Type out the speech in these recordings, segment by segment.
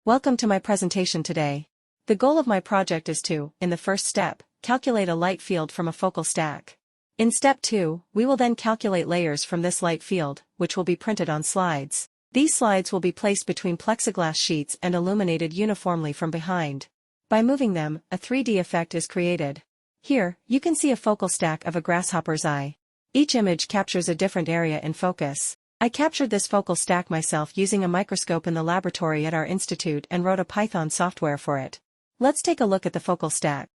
Welcome to my presentation today. The goal of my project is to, in the first step, calculate a light field from a focal stack. In step 2, we will then calculate layers from this light field, which will be printed on slides. These slides will be placed between plexiglass sheets and illuminated uniformly from behind. By moving them, a 3D effect is created. Here, you can see a focal stack of a grasshopper's eye. Each image captures a different area in focus. I captured this focal stack myself using a microscope in the laboratory at our institute and wrote a Python software for it. Let's take a look at the focal stack.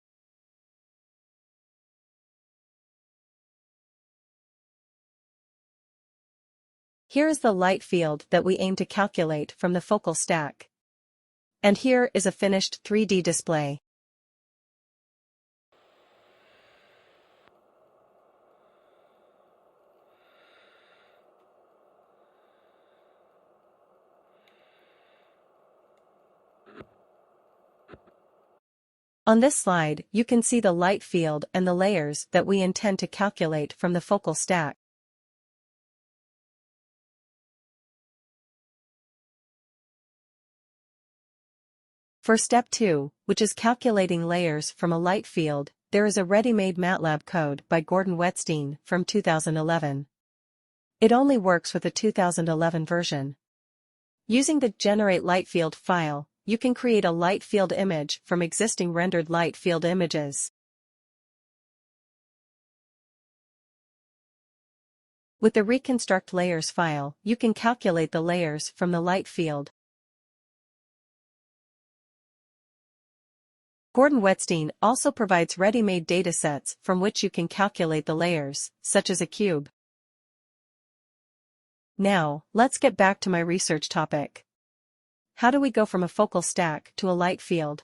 Here is the light field that we aim to calculate from the focal stack. And here is a finished 3D display. On this slide, you can see the light field and the layers that we intend to calculate from the focal stack. For step 2, which is calculating layers from a light field, there is a ready-made MATLAB code by Gordon Wettstein from 2011. It only works with the 2011 version. Using the Generate Light Field file, you can create a light field image from existing rendered light field images. With the Reconstruct Layers file, you can calculate the layers from the light field. Gordon Wettstein also provides ready-made datasets from which you can calculate the layers, such as a cube. Now, let's get back to my research topic. How do we go from a focal stack to a light field?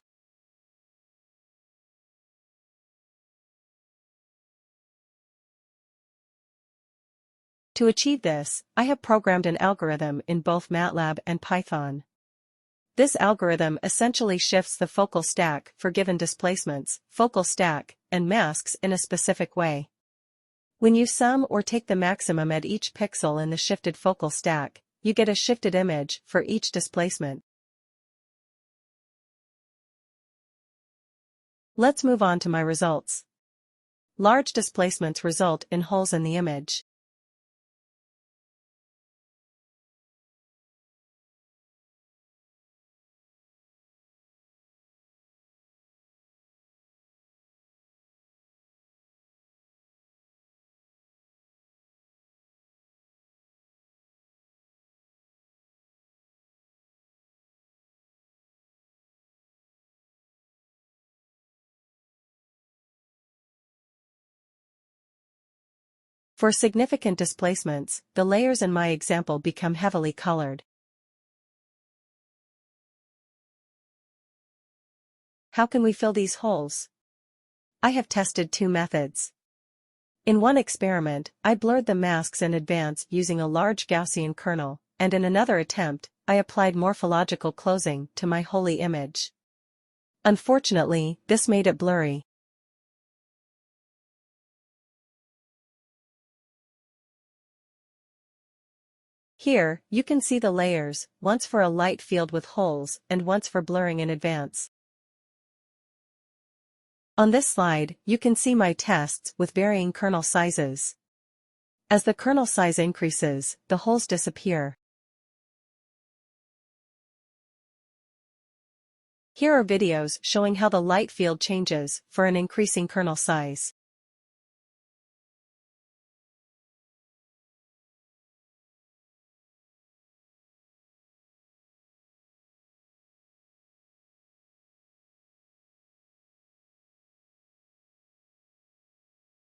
To achieve this, I have programmed an algorithm in both MATLAB and Python. This algorithm essentially shifts the focal stack for given displacements, focal stack, and masks in a specific way. When you sum or take the maximum at each pixel in the shifted focal stack, you get a shifted image for each displacement. Let's move on to my results. Large displacements result in holes in the image. For significant displacements, the layers in my example become heavily colored. How can we fill these holes? I have tested two methods. In one experiment, I blurred the masks in advance using a large Gaussian kernel, and in another attempt, I applied morphological closing to my holy image. Unfortunately, this made it blurry. Here, you can see the layers, once for a light field with holes and once for blurring in advance. On this slide, you can see my tests with varying kernel sizes. As the kernel size increases, the holes disappear. Here are videos showing how the light field changes for an increasing kernel size.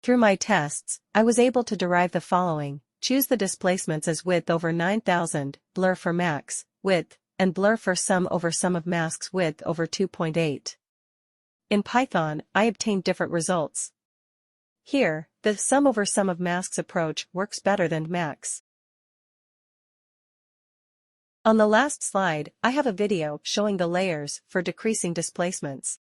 Through my tests, I was able to derive the following: choose the displacements as width over 9000, blur for max, width, and blur for sum over sum of masks width over 2.8. In Python, I obtained different results. Here, the sum over sum of masks approach works better than max. On the last slide, I have a video showing the layers for decreasing displacements.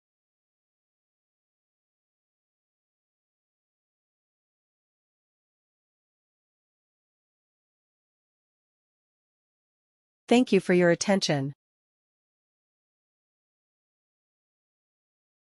Thank you for your attention.